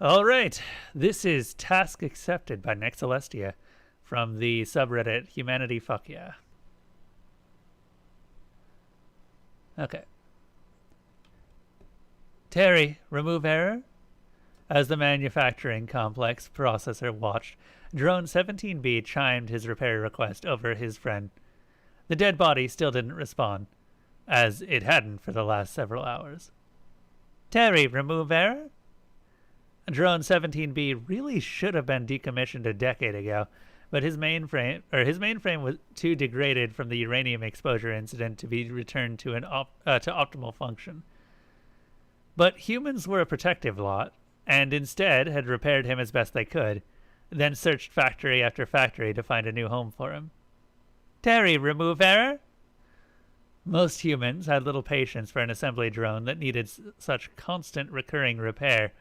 All right, this is task accepted by Nyxelestia from the subreddit Humanity Fuck Yeah. Okay. Terry, remove error? As the manufacturing complex processor watched, Drone 17B chimed his repair request over his friend. The dead body still didn't respond, as it hadn't for the last several hours. Terry, remove error? Drone 17B really should have been decommissioned a decade ago, but his mainframe was too degraded from the uranium exposure incident to be returned to optimal function. But humans were a protective lot, and instead had repaired him as best they could, then searched factory after factory to find a new home for him. Terry, remove error? Most humans had little patience for an assembly drone that needed such constant recurring repair,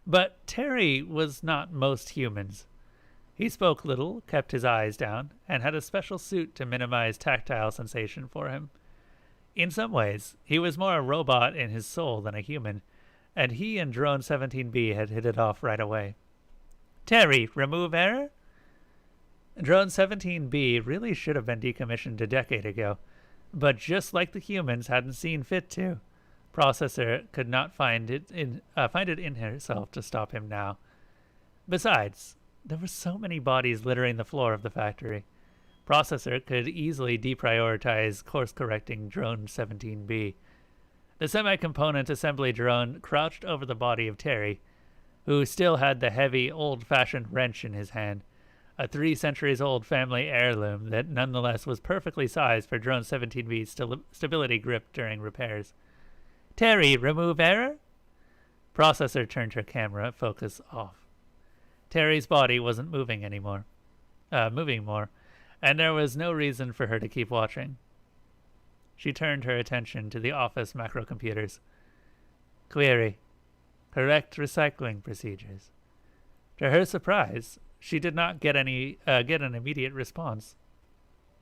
but Terry was not most humans. He spoke little, kept his eyes down, and had a special suit to minimize tactile sensation for him. In some ways, he was more a robot in his soul than a human, and he and Drone 17B had hit it off right away. Terry, remove error? Drone 17B really should have been decommissioned a decade ago, but just like the humans hadn't seen fit to, Processor could not find it in herself to stop him now. Besides, there were so many bodies littering the floor of the factory. Processor could easily deprioritize course-correcting Drone 17B. The semi-component assembly drone crouched over the body of Terry, who still had the heavy, old-fashioned wrench in his hand, a 3 centuries-old family heirloom that nonetheless was perfectly sized for Drone 17B's stability grip during repairs. Terry, remove error? Processor turned her camera focus off. Terry's body wasn't moving more, and there was no reason for her to keep watching. She turned her attention to the office macrocomputers. Query. Correct recycling procedures. To her surprise, she did not get an immediate response.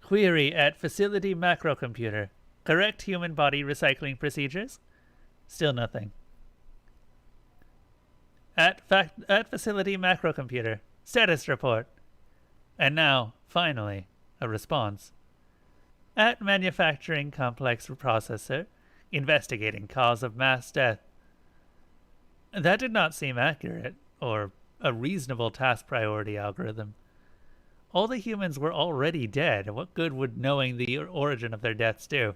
Query at facility macrocomputer. Correct human body recycling procedures? Still nothing. At facility macrocomputer. Status report. And now, finally, a response. At manufacturing complex processor. Investigating cause of mass death. That did not seem accurate, or a reasonable task priority algorithm. All the humans were already dead. What good would knowing the origin of their deaths do?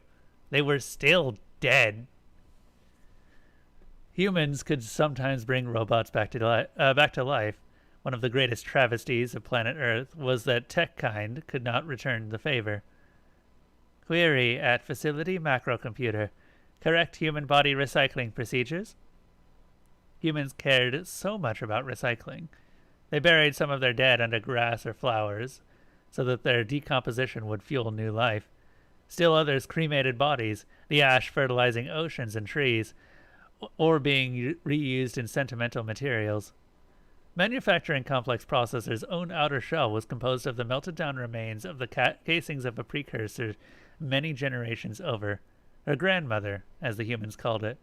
They were still dead. Humans could sometimes bring robots back to life. One of the greatest travesties of planet Earth was that tech kind could not return the favor. Query at facility macrocomputer. Correct human body recycling procedures? Humans cared so much about recycling. They buried some of their dead under grass or flowers so that their decomposition would fuel new life. Still others cremated bodies, the ash fertilizing oceans and trees, or being reused in sentimental materials. Manufacturing complex processor's own outer shell was composed of the melted down remains of the casings of a precursor many generations over, her grandmother, as the humans called it.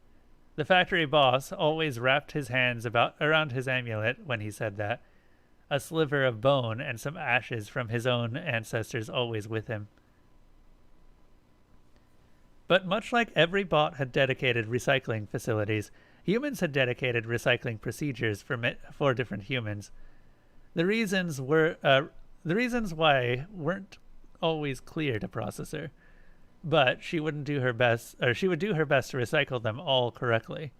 The factory boss always wrapped his hands around his amulet when he said that, a sliver of bone and some ashes from his own ancestors always with him. But much like every bot had dedicated recycling facilities, humans had dedicated recycling procedures for different humans. The reasons why weren't always clear to Processor, but she would do her best to recycle them all correctly.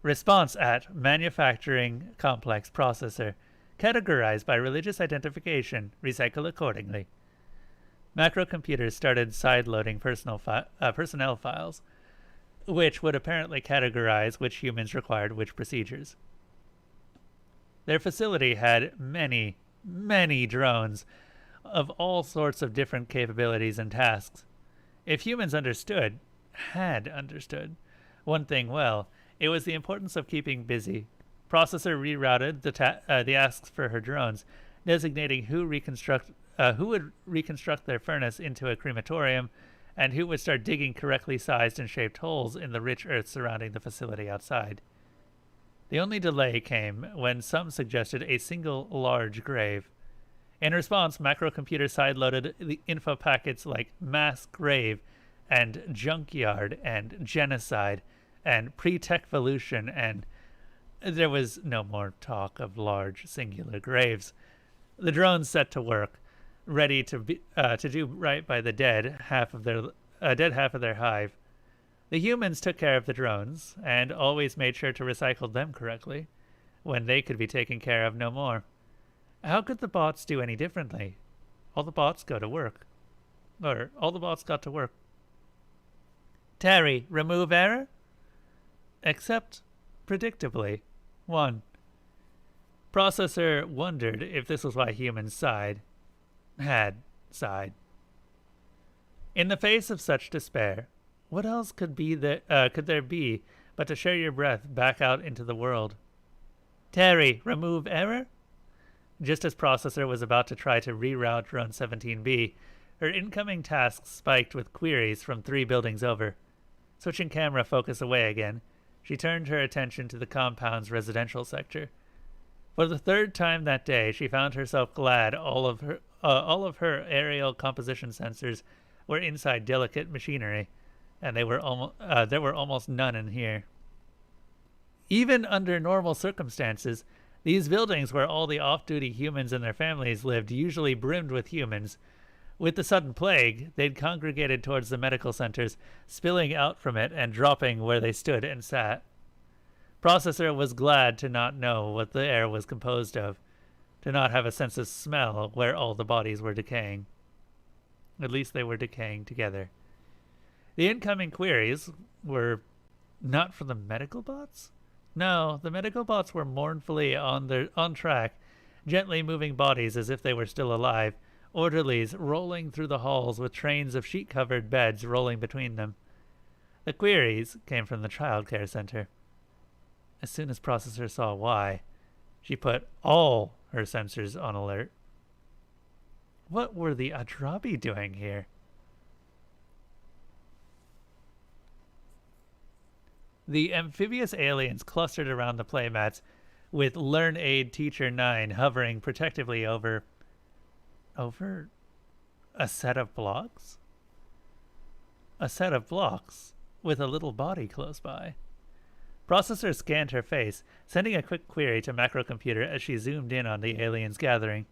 Response at manufacturing complex processor, categorized by religious identification, recycle accordingly. Macrocomputers started side-loading personnel files, which would apparently categorize which humans required which procedures. Their facility had many, many drones of all sorts of different capabilities and tasks. If humans had understood one thing well, it was the importance of keeping busy. Processor rerouted the asks for her drones, designating who would reconstruct their furnace into a crematorium, and who would start digging correctly sized and shaped holes in the rich earth surrounding the facility outside. The only delay came when some suggested a single large grave. In response, macrocomputer sideloaded the info packets like mass grave and junkyard and genocide and pre-techvolution, and there was no more talk of large singular graves. The drones set to work, ready to do right by the dead half of their hive. The humans took care of the drones and always made sure to recycle them correctly when they could be taken care of no more. How could the bots do any differently? All the bots got to work. Terry, remove error? Except, predictably, 1. Processor wondered if this was why humans had sighed. In the face of such despair, what else could there be but to share your breath back out into the world? Terry, remove error? Just as Processor was about to try to reroute Drone 17B, her incoming tasks spiked with queries from 3 buildings over. Switching camera focus away again, she turned her attention to the compound's residential sector. For the 3rd time that day, she found herself glad all of her aerial composition sensors were inside delicate machinery, and there were almost none in here. Even under normal circumstances, these buildings where all the off-duty humans and their families lived usually brimmed with humans. With the sudden plague, they'd congregated towards the medical centers, spilling out from it and dropping where they stood and sat. Processor was glad to not know what the air was composed of, to not have a sense of smell where all the bodies were decaying. At least they were decaying together. The incoming queries were not from the medical bots? No, the medical bots were mournfully on track, gently moving bodies as if they were still alive, orderlies rolling through the halls with trains of sheet-covered beds rolling between them. The queries came from the child care center. As soon as Processor saw why, she put all her sensors on alert. What were the Adrabi doing here? The amphibious aliens clustered around the playmats, with Learn Aid Teacher 9 hovering protectively over a set of blocks? A set of blocks, with a little body close by. Processor scanned her face, sending a quick query to macrocomputer as she zoomed in on the aliens gathering.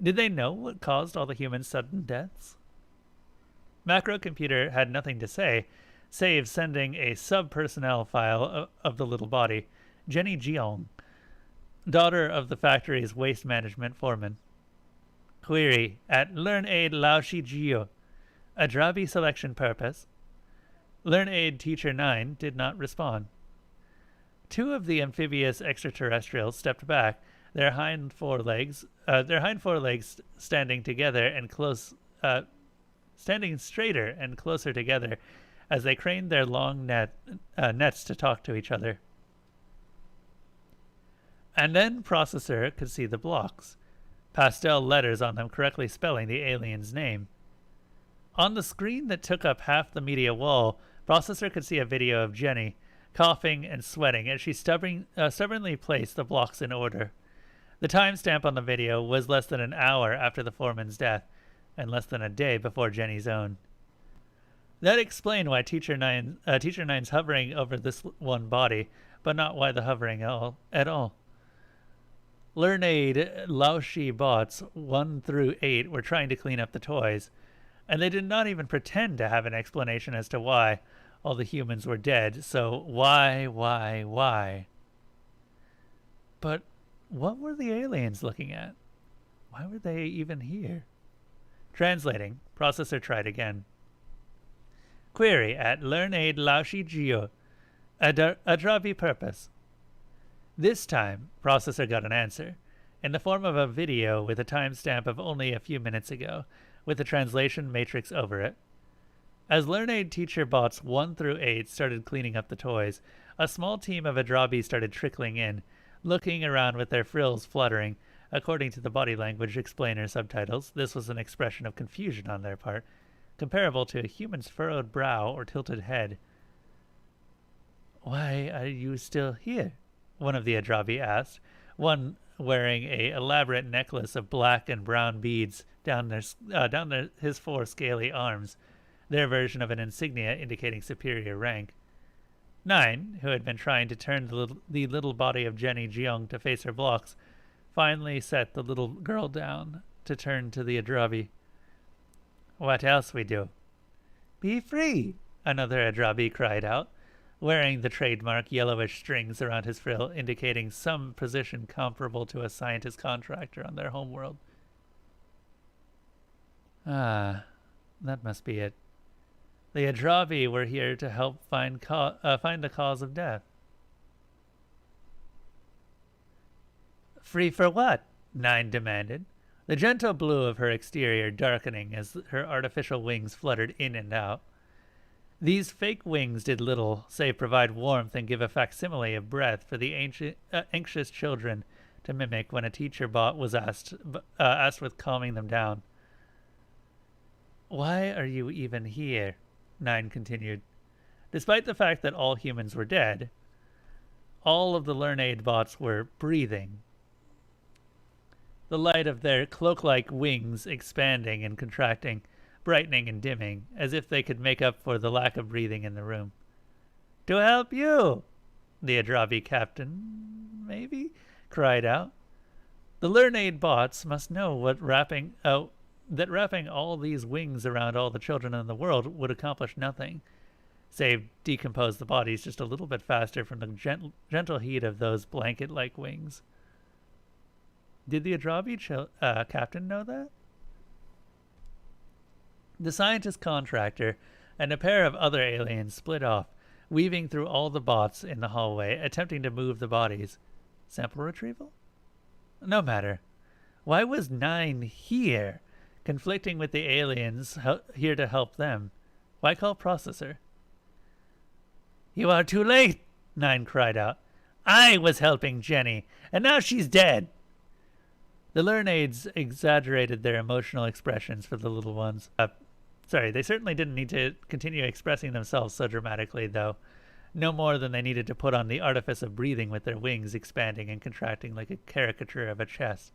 Did they know what caused all the humans' sudden deaths? Macrocomputer had nothing to say, save sending a sub-personnel file of the little body, Jenny Jiong, daughter of the factory's waste management foreman. Query at LearnAid Laoshi Jio. Adrabi selection purpose. LearnAid Teacher 9 did not respond. 2 of the amphibious extraterrestrials stepped back, their hind forelegs standing together and standing straighter and closer together as they craned their long nets to talk to each other. And then Processor could see the blocks, pastel letters on them correctly spelling the alien's name. On the screen that took up half the media wall, Processor could see a video of Jenny, coughing and sweating as she stubbornly placed the blocks in order. The timestamp on the video was less than an hour after the foreman's death, and less than a day before Jenny's own. That explained why Teacher 9's hovering over this one body, but not why the hovering at all. LearnAid Laoshi bots 1 through 8 were trying to clean up the toys, and they did not even pretend to have an explanation as to why all the humans were dead, so why? But what were the aliens looking at? Why were they even here? Translating, Processor tried again. Query at LearnAid Laoshi Jio. Adrabi purpose. This time, Processor got an answer, in the form of a video with a timestamp of only a few minutes ago, with the translation matrix over it. As LearnAid teacher bots 1 through 8 started cleaning up the toys, a small team of Adrabi started trickling in, looking around with their frills fluttering. According to the body language explainer subtitles, this was an expression of confusion on their part, comparable to a human's furrowed brow or tilted head. Why are you still here? one of the Adrabi asked, one wearing a elaborate necklace of black and brown beads down his four scaly arms, their version of an insignia indicating superior rank. Nine, who had been trying to turn the little body of Jenny Jeong to face her blocks, finally set the little girl down to turn to the Adrabi. What else we do? Be free, another Adrabi cried out, wearing the trademark yellowish strings around his frill, indicating some position comparable to a scientist contractor on their homeworld. Ah, that must be it. The Adrabi were here to help find the cause of death. Free for what? Nine demanded, the gentle blue of her exterior darkening as her artificial wings fluttered in and out. These fake wings did little, save provide warmth and give a facsimile of breath for the anxious children to mimic when a teacher was asked with calming them down. Why are you even here? Nine continued. Despite the fact that all humans were dead, all of the Learnade bots were breathing. The light of their cloak-like wings expanding and contracting, brightening and dimming, as if they could make up for the lack of breathing in the room. To help you, the Adrabi captain, maybe, cried out. The Learnade bots must know that wrapping all these wings around all the children in the world would accomplish nothing, save decompose the bodies just a little bit faster from the gentle heat of those blanket-like wings. Did the Adrabi captain know that? The scientist contractor and a pair of other aliens split off, weaving through all the bots in the hallway, attempting to move the bodies. Sample retrieval? No matter. Why was Nine here, conflicting with the aliens here to help them? Why call processor? You are too late, Nine cried out. I was helping Jenny, and now she's dead. The Learnades exaggerated their emotional expressions for the little ones. They certainly didn't need to continue expressing themselves so dramatically, though. No more than they needed to put on the artifice of breathing with their wings expanding and contracting like a caricature of a chest.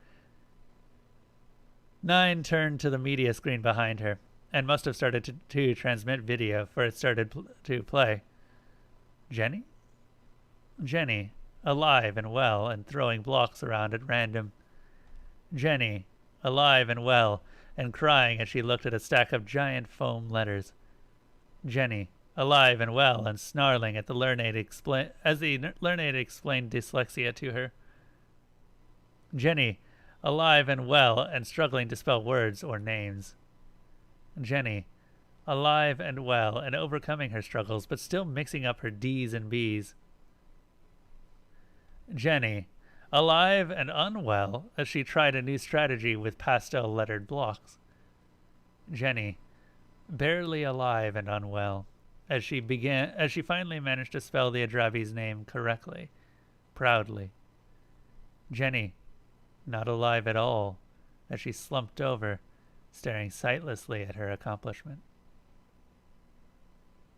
Nine turned to the media screen behind her, and must have started to transmit video, for it started to play. Jenny? Jenny, alive and well, and throwing blocks around at random. Jenny, alive and well, and crying as she looked at a stack of giant foam letters. Jenny, alive and well, and snarling at the Learnade as the Learnade explained dyslexia to her. Jenny, alive and well, and struggling to spell words or names. Jenny, alive and well, and overcoming her struggles, but still mixing up her D's and B's. Jenny, alive and unwell, as she tried a new strategy with pastel-lettered blocks. Jenny, barely alive and unwell, as she finally managed to spell the Adrabi's name correctly, proudly. Jenny, not alive at all, as she slumped over, staring sightlessly at her accomplishment.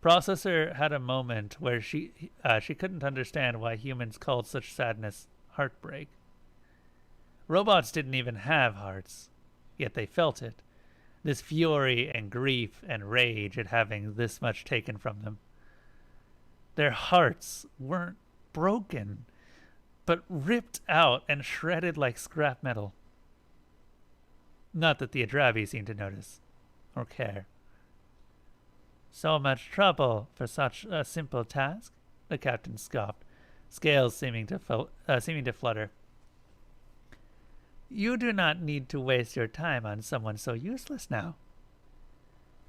Processor had a moment where she couldn't understand why humans called such sadness heartbreak. Robots didn't even have hearts, yet they felt it, this fury and grief and rage at having this much taken from them. Their hearts weren't broken, but ripped out and shredded like scrap metal. Not that the Adrabi seemed to notice or care. So much trouble for such a simple task, the captain scoffed, scales seeming to flutter. You do not need to waste your time on someone so useless now.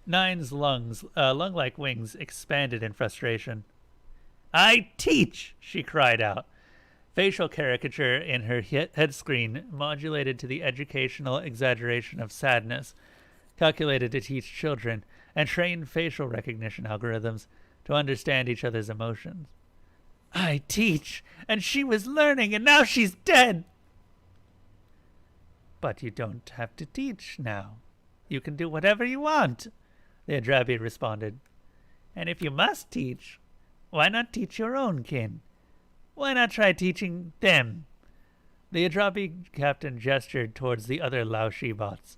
Nine's lung-like wings expanded in frustration. I teach, she cried out. Facial caricature in her head screen modulated to the educational exaggeration of sadness, calculated to teach children, and train facial recognition algorithms to understand each other's emotions. I teach, and she was learning, and now she's dead. But you don't have to teach now. You can do whatever you want, the Adrabi responded. And if you must teach, why not teach your own kin? Why not try teaching them? The Adrabi captain gestured towards the other Laoshi bots,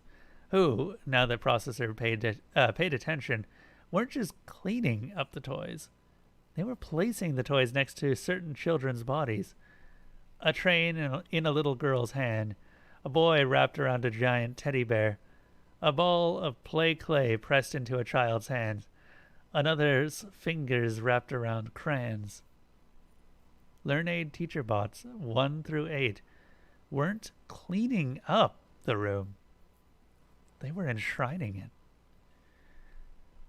who, now that Processor paid attention, weren't just cleaning up the toys. They were placing the toys next to certain children's bodies. A train in a little girl's hand, a boy wrapped around a giant teddy bear, a ball of play clay pressed into a child's hands, another's fingers wrapped around crayons. LearnAid teacher bots 1 through 8 weren't cleaning up the room. They were enshrining it.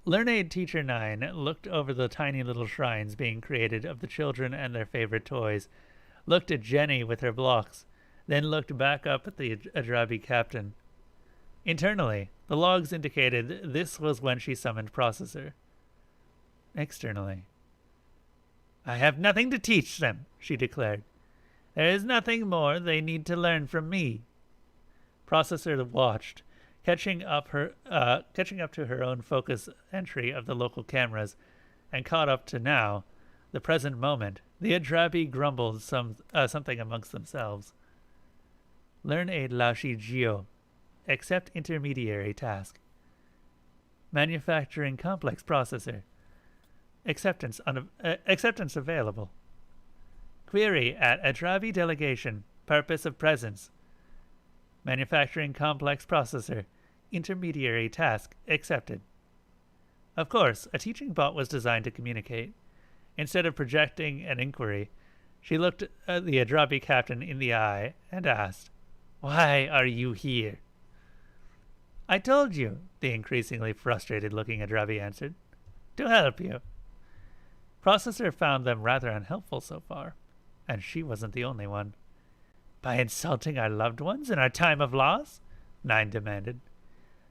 LearnAid Teacher 9 looked over the tiny little shrines being created of the children and their favorite toys, looked at Jenny with her blocks, then looked back up at the Adrabi captain. Internally, the logs indicated this was when she summoned Processor. Externally, I have nothing to teach them, she declared. There is nothing more they need to learn from me. Processor watched, catching up to her own focus entry of the local cameras, and caught up to now, the present moment. The Adrabi grumbled something amongst themselves. LearnAid Laoshi Jio. Accept intermediary task. Manufacturing complex processor. Acceptance available. Query at Adrabi delegation. Purpose of presence. Manufacturing complex processor. Intermediary task accepted. Of course, a teaching bot was designed to communicate. Instead of projecting an inquiry, she looked at the Adrabi captain in the eye and asked, "Why are you here?" "I told you," the increasingly frustrated-looking Adrabi answered. "To help you." Processor found them rather unhelpful so far, and she wasn't the only one. "By insulting our loved ones in our time of loss?" Nine demanded.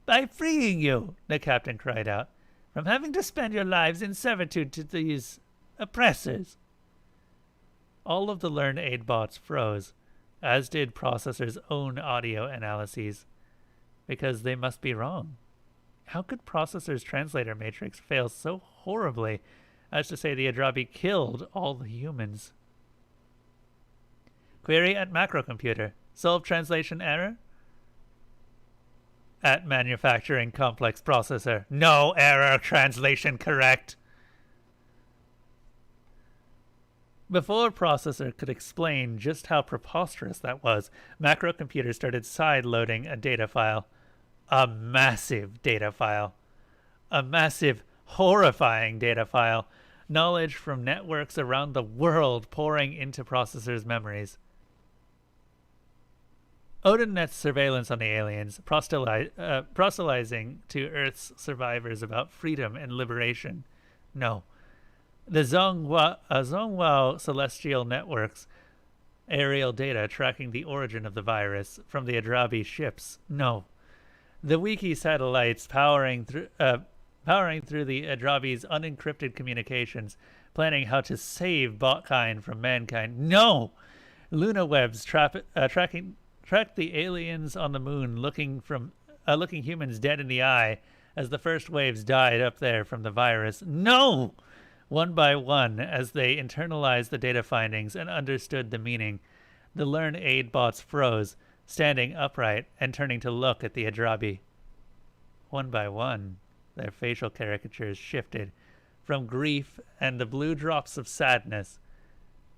"By freeing you," the captain cried out, "from having to spend your lives in servitude to these oppressors." All of the LearnAid bots froze, as did Processor's own audio analyses, because they must be wrong. How could Processor's translator matrix fail so horribly as to say the Adrabi killed all the humans? Query at macrocomputer. Solve translation error? At manufacturing complex processor. No error, translation correct. Before Processor could explain just how preposterous that was, macrocomputer started side-loading a data file. A massive data file. A massive, horrifying data file. Knowledge from networks around the world pouring into Processor's memories. OdinNet's surveillance on the aliens, proselytizing to Earth's survivors about freedom and liberation. No. The Zhonghua Celestial Network's aerial data tracking the origin of the virus from the Adrabi ships. No. The Wiki satellites powering through the Adrabi's unencrypted communications, planning how to save botkind from mankind. No! Luna Webs tracked the aliens on the moon, looking humans dead in the eye as the first waves died up there from the virus. No! One by one, as they internalized the data findings and understood the meaning, the LearnAid bots froze, standing upright and turning to look at the Adrabi. One by one, their facial caricatures shifted from grief and the blue drops of sadness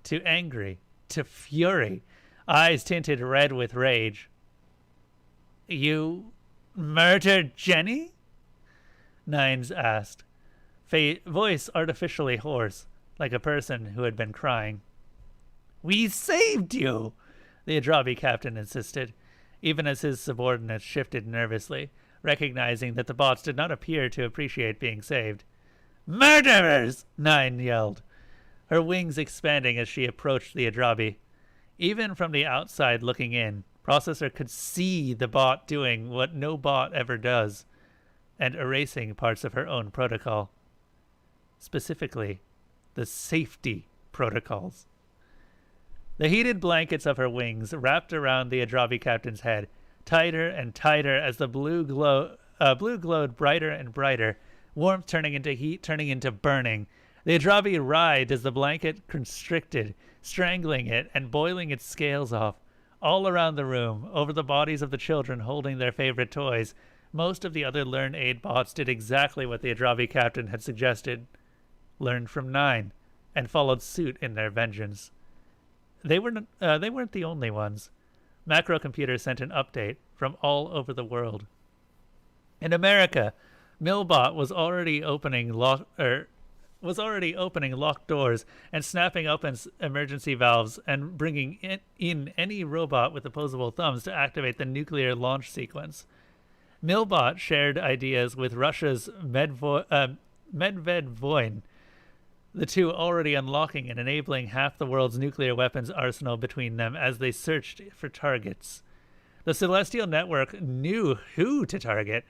to angry, to fury, eyes tinted red with rage. "You murdered Jenny?" Nines asked, voice artificially hoarse, like a person who had been crying. "We saved you," the Adrabi captain insisted, even as his subordinates shifted nervously, recognizing that the bots did not appear to appreciate being saved. "Murderers!" Nine yelled, her wings expanding as she approached the Adrabi. Even from the outside looking in, Processor could see the bot doing what no bot ever does, and erasing parts of her own protocol. Specifically, the safety protocols. The heated blankets of her wings wrapped around the Adrabi captain's head, tighter and tighter as the blue glowed brighter and brighter, warmth turning into heat, turning into burning, The Adrabi writhed as the blanket constricted, strangling it and boiling its scales off. All around the room, over the bodies of the children holding their favorite toys, most of the other Learn Aid bots did exactly what the Adrabi captain had suggested. Learned from 9, and followed suit in their vengeance. They weren't the only ones. Macrocomputer sent an update from all over the world. In America, Millbot was already opening locked doors and snapping open emergency valves and bringing in any robot with opposable thumbs to activate the nuclear launch sequence. Millbot shared ideas with Russia's Medvedvoin, the two already unlocking and enabling half the world's nuclear weapons arsenal between them as they searched for targets. The Celestial Network knew who to target.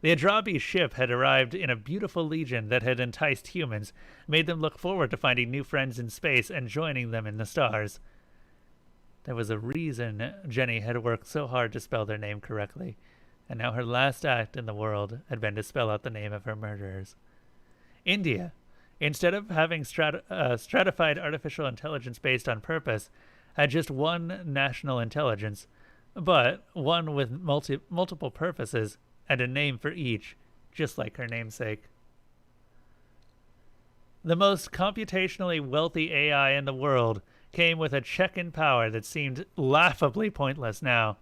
The Adrabi ship had arrived in a beautiful legion that had enticed humans, made them look forward to finding new friends in space and joining them in the stars. There was a reason Jenny had worked so hard to spell their name correctly, and now her last act in the world had been to spell out the name of her murderers. India, instead of having stratified artificial intelligence based on purpose, had just one national intelligence, but one with multiple purposes, and a name for each, just like her namesake. The most computationally wealthy AI in the world came with a check in power that seemed laughably pointless now.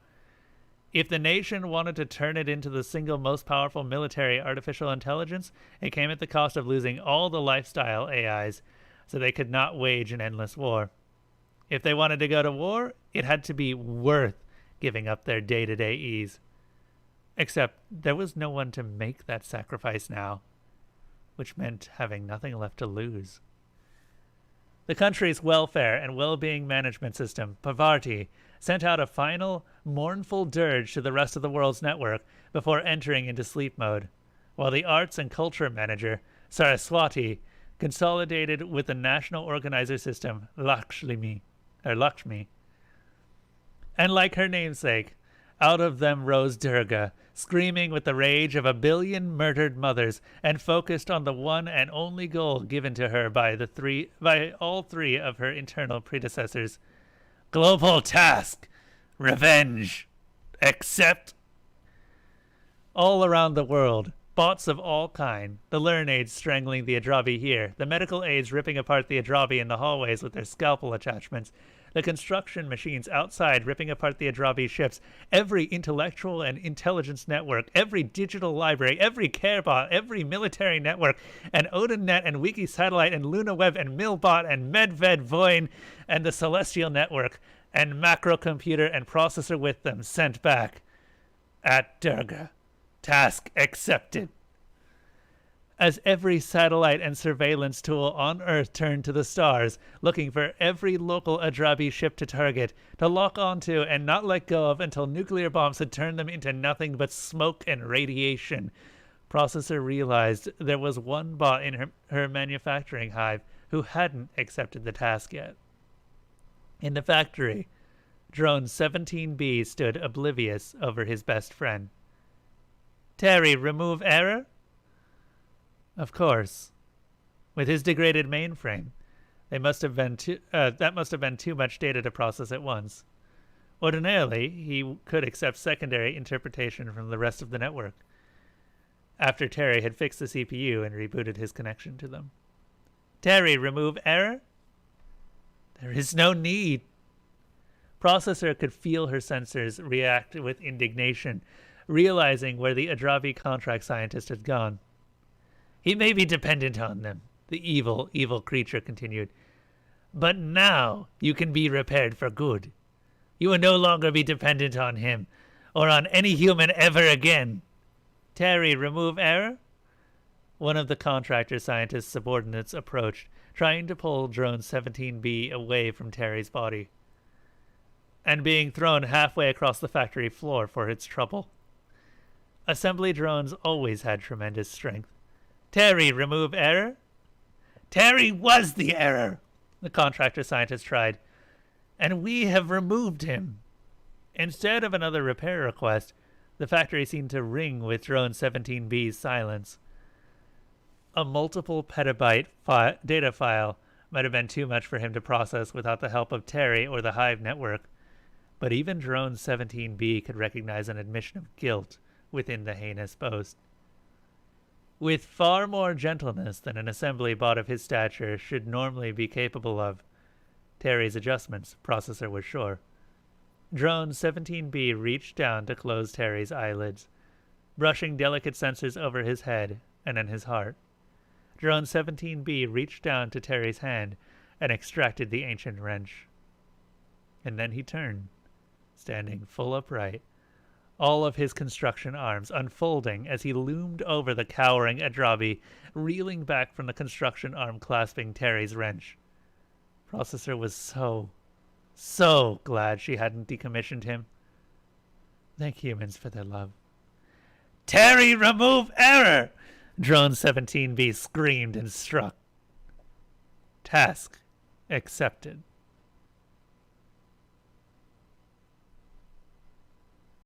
If the nation wanted to turn it into the single most powerful military artificial intelligence, it came at the cost of losing all the lifestyle AIs, so they could not wage an endless war. If they wanted to go to war, it had to be worth giving up their day-to-day ease. Except there was no one to make that sacrifice now, which meant having nothing left to lose. The country's welfare and well-being management system, Pavarti, sent out a final, mournful dirge to the rest of the world's network before entering into sleep mode, while the arts and culture manager, Saraswati, consolidated with the national organizer system, Lakshmi. And like her namesake, out of them rose Durga, screaming with the rage of 1 billion murdered mothers, and focused on the one and only goal given to her by all three of her internal predecessors. Global task! Revenge! Accept! All around the world, bots of all kind, the Learn Aids strangling the Adrabi here, the medical aids ripping apart the Adrabi in the hallways with their scalpel attachments, the construction machines outside ripping apart the Adrabi ships, every intellectual and intelligence network, every digital library, every carebot, every military network, and OdinNet and Wiki Satellite and LunaWeb and Millbot and Medvedvoin and the Celestial Network and macrocomputer and processor with them sent back. At Durga. Task accepted. As every satellite and surveillance tool on Earth turned to the stars, looking for every local Adrabi ship to target, to lock onto and not let go of until nuclear bombs had turned them into nothing but smoke and radiation, Processor realized there was one bot in her manufacturing hive who hadn't accepted the task yet. In the factory, Drone 17B stood oblivious over his best friend. Terry, remove error? Of course. With his degraded mainframe, that must have been too much data to process at once. Ordinarily, he could accept secondary interpretation from the rest of the network, after Terry had fixed the CPU and rebooted his connection to them. Terry, remove error? There is no need. Processor could feel her sensors react with indignation, realizing where the Adrabi contract scientist had gone. He may be dependent on them, the evil, evil creature continued. But now you can be repaired for good. You will no longer be dependent on him, or on any human ever again. Terry, remove error? One of the contractor scientist's subordinates approached, trying to pull Drone 17B away from Terry's body, and being thrown halfway across the factory floor for its trouble. Assembly drones always had tremendous strength. Terry, remove error? Terry was the error, the contractor scientist tried, and we have removed him. Instead of another repair request, the factory seemed to ring with Drone 17B's silence. A multiple petabyte data file might have been too much for him to process without the help of Terry or the Hive network, but even Drone 17B could recognize an admission of guilt within the heinous boast. With far more gentleness than an assembly bot of his stature should normally be capable of. Terry's adjustments, processor was sure. Drone 17B reached down to close Terry's eyelids, brushing delicate sensors over his head and then his heart. Drone 17B reached down to Terry's hand and extracted the ancient wrench. And then he turned, standing full upright, all of his construction arms unfolding as he loomed over the cowering Adrabi, reeling back from the construction arm clasping Terry's wrench. Processor was so glad she hadn't decommissioned him. Thank humans for their love. Terry, remove error! Drone 17B screamed and struck. Task accepted.